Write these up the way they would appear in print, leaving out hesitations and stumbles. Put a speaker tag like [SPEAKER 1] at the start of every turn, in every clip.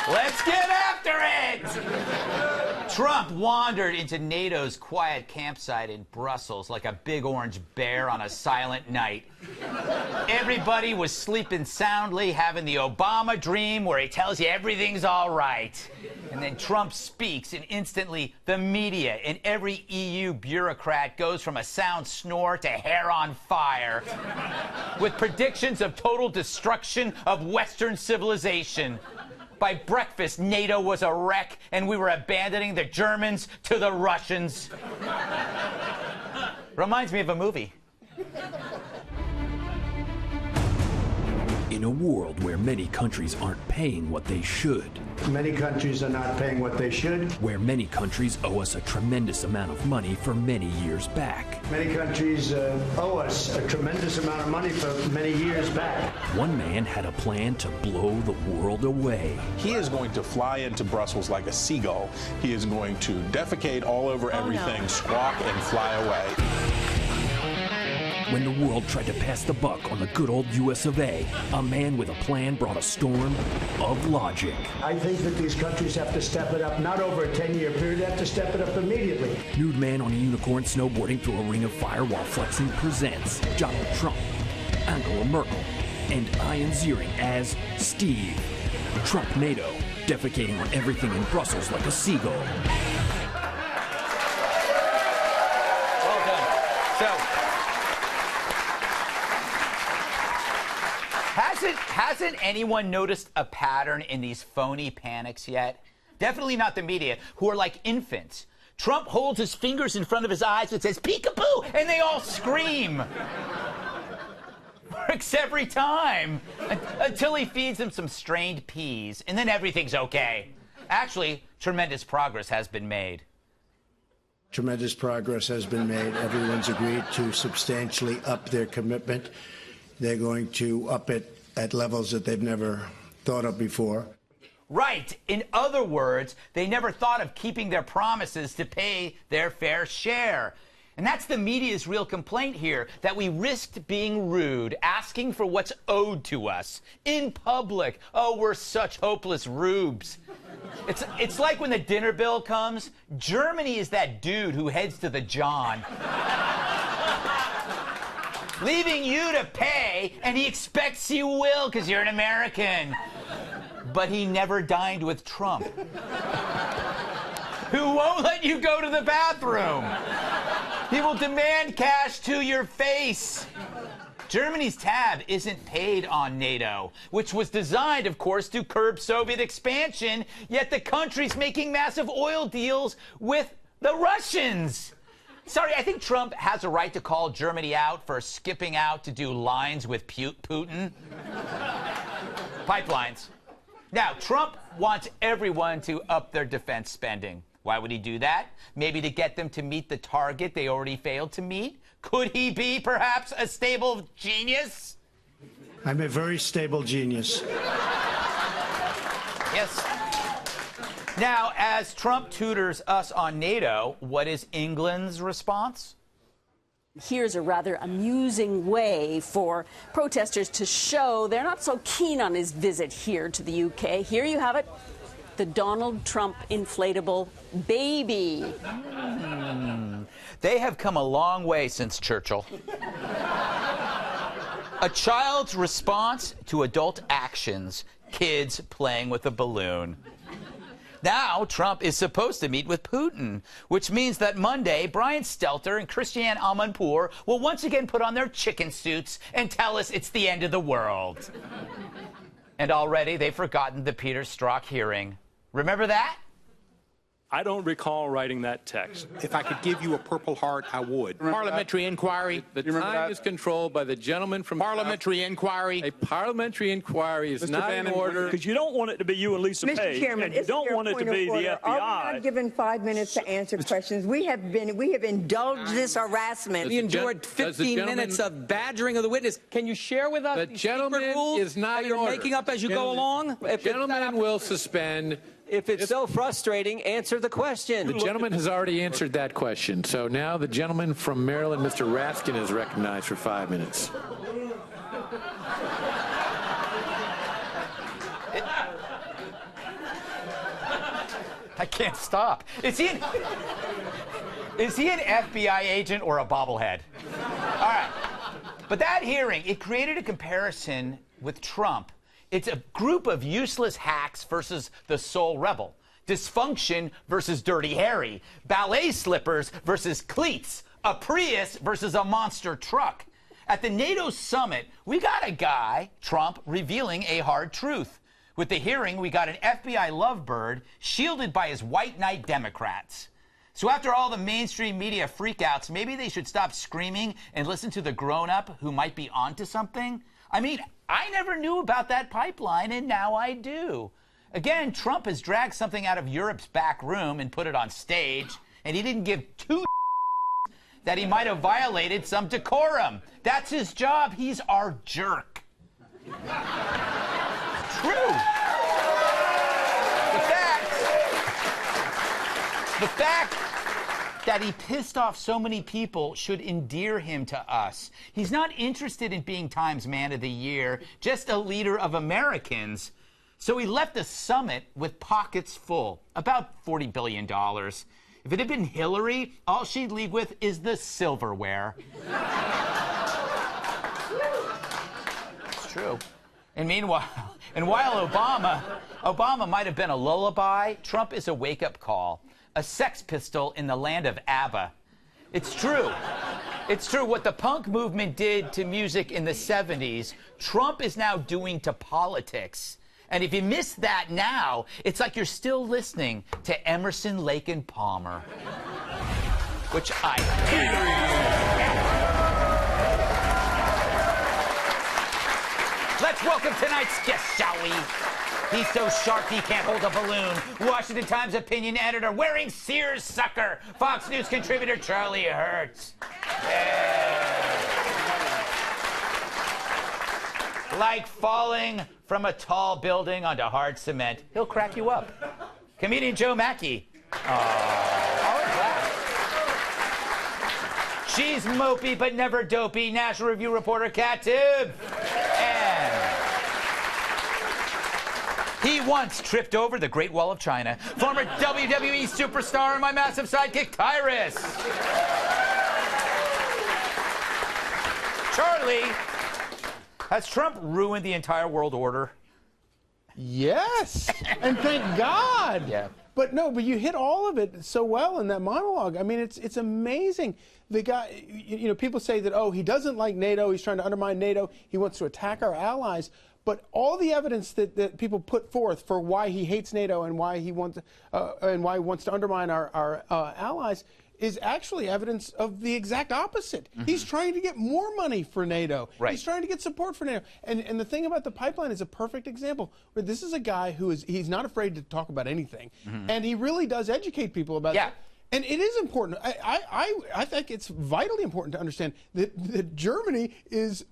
[SPEAKER 1] Let's get after it! Trump wandered into NATO's quiet campsite in Brussels like a big orange bear on a silent night. Everybody was sleeping soundly, having the Obama dream where he tells you everything's all right. And then Trump speaks, and instantly the media and every EU bureaucrat goes from a sound snore to hair on fire, with predictions of total destruction of Western civilization. By breakfast, NATO was a wreck, and we were abandoning the Germans to the Russians. Reminds me of a movie.
[SPEAKER 2] In a world where many countries aren't paying what they should.
[SPEAKER 3] Many countries are not paying what they should.
[SPEAKER 2] Where many countries owe us a tremendous amount of money for many years back.
[SPEAKER 3] Many countries owe us a tremendous amount of money for many years back.
[SPEAKER 2] One man had a plan to blow the world away.
[SPEAKER 4] He is going to fly into Brussels like a seagull. He is going to defecate all over everything, squawk, and fly away.
[SPEAKER 2] When the world tried to pass the buck on the good old US of A, a man with a plan brought a storm of logic.
[SPEAKER 3] I think that these countries have to step it up, not over a 10-year period, they have to step it up immediately.
[SPEAKER 2] Nude man on a unicorn snowboarding through a ring of fire while flexing presents Donald Trump, Angela Merkel, and Ian Ziering as Steve. Trump NATO, defecating on everything in Brussels like a seagull.
[SPEAKER 1] Well done. So, hasn't anyone noticed a pattern in these phony panics yet? Definitely not the media, who are like infants. Trump holds his fingers in front of his eyes and says, peekaboo, and they all scream. Works every time, until he feeds them some strained peas, and then everything's okay. Actually, tremendous progress has been made.
[SPEAKER 3] Tremendous progress has been made. Everyone's agreed to substantially up their commitment. They're going to up it at levels that they've never thought of before.
[SPEAKER 1] Right. In other words, they never thought of keeping their promises to pay their fair share. And that's the media's real complaint here, that we risked being rude, asking for what's owed to us in public. Oh, we're such hopeless rubes. It's like when the dinner bill comes, Germany is that dude who heads to the John. Leaving you to pay, and he expects you will because you're an American. But he never dined with Trump, who won't let you go to the bathroom. He will demand cash to your face. Germany's tab isn't paid on NATO, which was designed, of course, to curb Soviet expansion, yet the country's making massive oil deals with the Russians. Sorry, I think Trump has a right to call Germany out for skipping out to do lines with Putin. Pipelines. Now, Trump wants everyone to up their defense spending. Why would he do that? Maybe to get them to meet the target they already failed to meet? Could he be, perhaps, a stable genius?
[SPEAKER 3] I'm a very stable genius.
[SPEAKER 1] Yes. Now, as Trump tutors us on NATO, what is England's response?
[SPEAKER 5] Here's a rather amusing way for protesters to show they're not so keen on his visit here to the UK. Here you have it, the Donald Trump inflatable baby.
[SPEAKER 1] They have come a long way since Churchill. A child's response to adult actions, kids playing with a balloon. Now, Trump is supposed to meet with Putin, which means that Monday, Brian Stelter and Christiane Amanpour will once again put on their chicken suits and tell us it's the end of the world. And already they've forgotten the Peter Strzok hearing. Remember that?
[SPEAKER 6] I don't recall writing that text.
[SPEAKER 7] If I could give you a Purple Heart, I would.
[SPEAKER 8] Parliamentary inquiry. The time is controlled by the gentleman from parliamentary inquiry. A parliamentary inquiry is not in order.
[SPEAKER 6] Because you don't want it to be you and Lisa Page.
[SPEAKER 9] Mr. Chairman,
[SPEAKER 6] you don't want it to be the FBI.
[SPEAKER 9] Are we not given 5 minutes to answer questions? We have indulged this harassment.
[SPEAKER 8] We endured 15 minutes of badgering of the witness. Can you share with us the gentleman rules is not that you're making up as you go along? The gentleman will suspend.
[SPEAKER 10] If it's so frustrating, answer the question.
[SPEAKER 8] The gentleman has already answered that question. So now the gentleman from Maryland, Mr. Raskin, is recognized for 5 minutes.
[SPEAKER 1] I can't stop. Is he an FBI agent or a bobblehead? All right. But that hearing, it created a comparison with Trump. It's a group of useless hacks versus the sole rebel. Dysfunction versus Dirty Harry. Ballet slippers versus cleats. A Prius versus a monster truck. At the NATO summit, we got a guy, Trump, revealing a hard truth. With the hearing, we got an FBI lovebird shielded by his white knight Democrats. So after all the mainstream media freakouts, maybe they should stop screaming and listen to the grown-up who might be onto something? I mean, I never knew about that pipeline, and now I do. Again, Trump has dragged something out of Europe's back room and put it on stage, and he didn't give two that he might have violated some decorum. That's his job. He's our jerk. True. The fact that he pissed off so many people should endear him to us. He's not interested in being Times Man of the Year, just a leader of Americans. So he left the summit with pockets full, about $40 billion. If it had been Hillary, all she'd leave with is the silverware. It's true. And while Obama might have been a lullaby, Trump is a wake-up call, a sex pistol in the land of ABBA. It's true. It's true. What the punk movement did to music in the 70s, Trump is now doing to politics. And if you miss that now, it's like you're still listening to Emerson, Lake and Palmer, which I hate. Let's welcome tonight's guest, shall we? He's so sharp he can't hold a balloon. Washington Times opinion editor wearing Sears sucker. Fox News contributor Charlie Hertz. Yeah. Like falling from a tall building onto hard cement, he'll crack you up. Comedian Joe Mackey. She's mopey but never dopey. National Review reporter Kat Tibbs. And he once tripped over the Great Wall of China. Former WWE superstar and my massive sidekick, Tyrus. Charlie, has Trump ruined the entire world order?
[SPEAKER 11] Yes, and thank God.
[SPEAKER 1] Yeah.
[SPEAKER 11] But you hit all of it so well in that monologue. I mean, it's amazing. The guy, people say that, oh, he doesn't like NATO. He's trying to undermine NATO. He wants to attack our allies. But all the evidence that people put forth for why he hates NATO and why he wants to undermine our allies is actually evidence of the exact opposite. Mm-hmm. He's trying to get more money for NATO.
[SPEAKER 1] Right.
[SPEAKER 11] He's trying to get support for NATO. And the thing about the pipeline is a perfect example where this is a guy who he's not afraid to talk about anything. Mm-hmm. And he really does educate people about it. And it is important. I think it's vitally important to understand that Germany is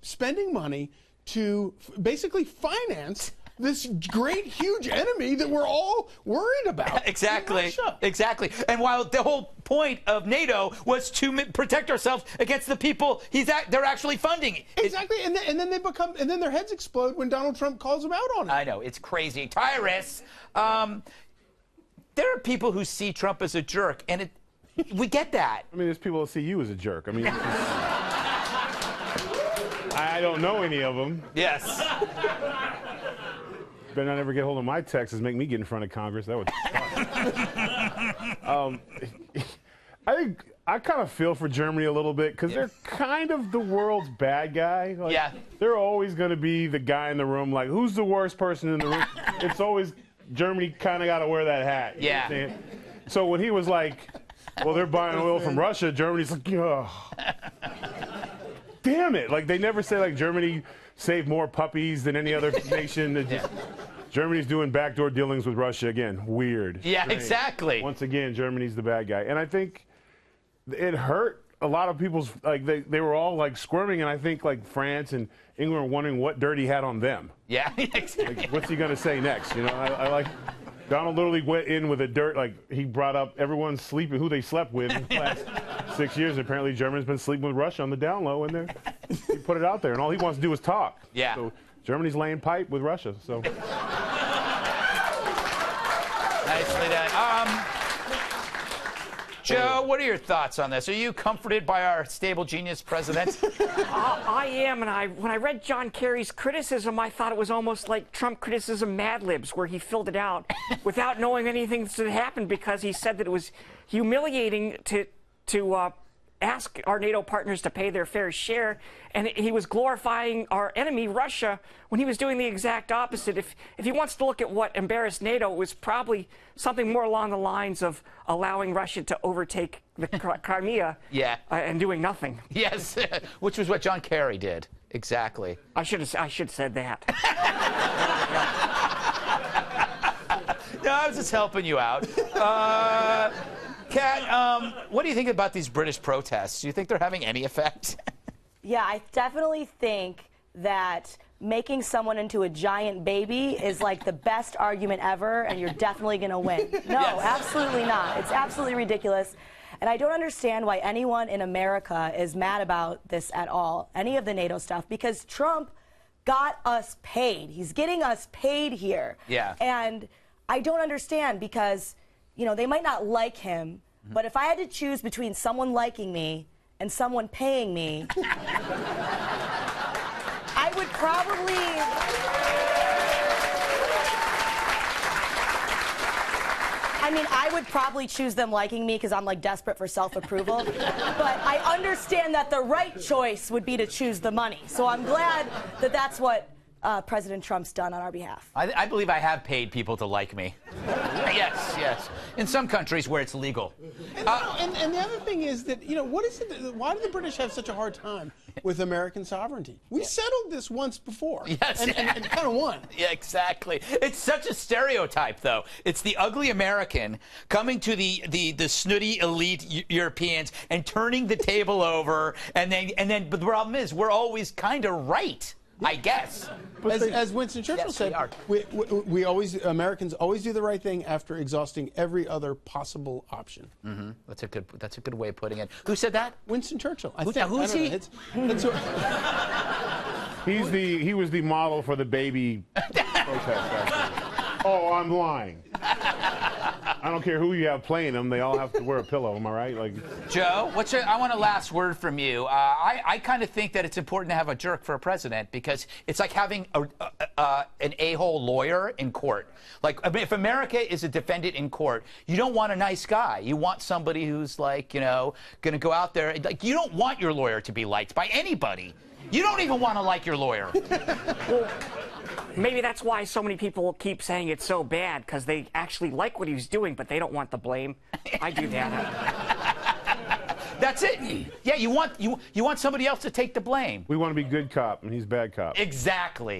[SPEAKER 11] spending money to basically finance this great, huge enemy that we're all worried about.
[SPEAKER 1] Exactly. Exactly. And while the whole point of NATO was to protect ourselves against the people they're actually funding.
[SPEAKER 11] Exactly. And then their heads explode when Donald Trump calls them out on it.
[SPEAKER 1] I know. It's crazy. Tyrus, there are people who see Trump as a jerk, and we get that.
[SPEAKER 12] I mean, there's people that see you as a jerk. I mean, I don't know any of them.
[SPEAKER 1] Yes.
[SPEAKER 12] Better not ever get hold of my texts, make me get in front of Congress. That would I think I kind of feel for Germany a little bit because they're kind of the world's bad guy. Like, they're always going to be the guy in the room, like, who's the worst person in the room? It's always Germany kind of got to wear that hat. You know what I'm saying? So when he was like, well, they're buying oil from Russia, Germany's like, oh. Damn it. Like, they never say, like, Germany saved more puppies than any other nation. Germany's doing backdoor dealings with Russia again. Weird.
[SPEAKER 1] Yeah,
[SPEAKER 12] Strange.
[SPEAKER 1] exactly.
[SPEAKER 12] Once again, Germany's the bad guy. And I think it hurt a lot of people's, like, they were all, like, squirming, and I think, like, France and England were wondering what dirt he had on them.
[SPEAKER 1] Yeah, exactly.
[SPEAKER 12] Like, what's he going to say next? You know, I like... Donald literally went in with a dirt, like, he brought up everyone sleeping, who they slept with in the last 6 years. Apparently, Germany's been sleeping with Russia on the down low, and he put it out there, and all he wants to do is talk.
[SPEAKER 1] Yeah.
[SPEAKER 12] So Germany's laying pipe with Russia, so.
[SPEAKER 1] Nicely done. Joe, what are your thoughts on this? Are you comforted by our stable genius president?
[SPEAKER 13] I am, and when I read John Kerry's criticism, I thought it was almost like Trump criticism Mad Libs, where he filled it out without knowing anything that happened, because he said that it was humiliating to ask our NATO partners to pay their fair share, and he was glorifying our enemy, Russia, when he was doing the exact opposite. If he wants to look at what embarrassed NATO, it was probably something more along the lines of allowing Russia to overtake the Crimea and doing nothing.
[SPEAKER 1] Yes, which was what John Kerry did. Exactly.
[SPEAKER 13] I should have said that.
[SPEAKER 1] No, I was just helping you out. Kat, what do you think about these British protests? Do you think they're having any effect?
[SPEAKER 14] Yeah, I definitely think that making someone into a giant baby is like the best argument ever, and you're definitely going to win. No, absolutely not. It's absolutely ridiculous. And I don't understand why anyone in America is mad about this at all, any of the NATO stuff, because Trump got us paid. He's getting us paid here.
[SPEAKER 1] Yeah.
[SPEAKER 14] And I don't understand, because you know, they might not like him, but if I had to choose between someone liking me and someone paying me, I would probably... I mean, I would probably choose them liking me because I'm, like, desperate for self-approval. But I understand that the right choice would be to choose the money. So I'm glad that that's what President Trump's done on our behalf.
[SPEAKER 1] I believe I have paid people to like me. Yes, yes. In some countries where it's legal.
[SPEAKER 11] And the other thing is that, you know, what is it? Why do the British have such a hard time with American sovereignty? We settled this once before.
[SPEAKER 1] Yes.
[SPEAKER 11] And kind of won.
[SPEAKER 1] Yeah, exactly. It's such a stereotype, though. It's the ugly American coming to the snooty elite Europeans and turning the table over, and then but the problem is we're always kind of right. I guess.
[SPEAKER 11] As Winston Churchill said, we always, Americans always do the right thing after exhausting every other possible option.
[SPEAKER 1] Mm-hmm. That's a good way of putting it. Who said that?
[SPEAKER 11] Winston Churchill.
[SPEAKER 1] Who is he?
[SPEAKER 12] He was the model for the baby protest. Oh, I'm lying. I don't care who you have playing them; they all have to wear a pillow. Am I right? Like,
[SPEAKER 1] Joe, I want a last word from you. I kind of think that it's important to have a jerk for a president, because it's like having an a-hole lawyer in court. Like, I mean, if America is a defendant in court, you don't want a nice guy. You want somebody who's, like, you know, going to go out there. Like, you don't want your lawyer to be liked by anybody. You don't even want to like your lawyer.
[SPEAKER 13] Well, maybe that's why so many people keep saying it's so bad, because they actually like what he's doing, but they don't want the blame. I do that.
[SPEAKER 1] That's it. Yeah, you want somebody else to take the blame.
[SPEAKER 12] We want to be good cop, and he's bad cop.
[SPEAKER 1] Exactly.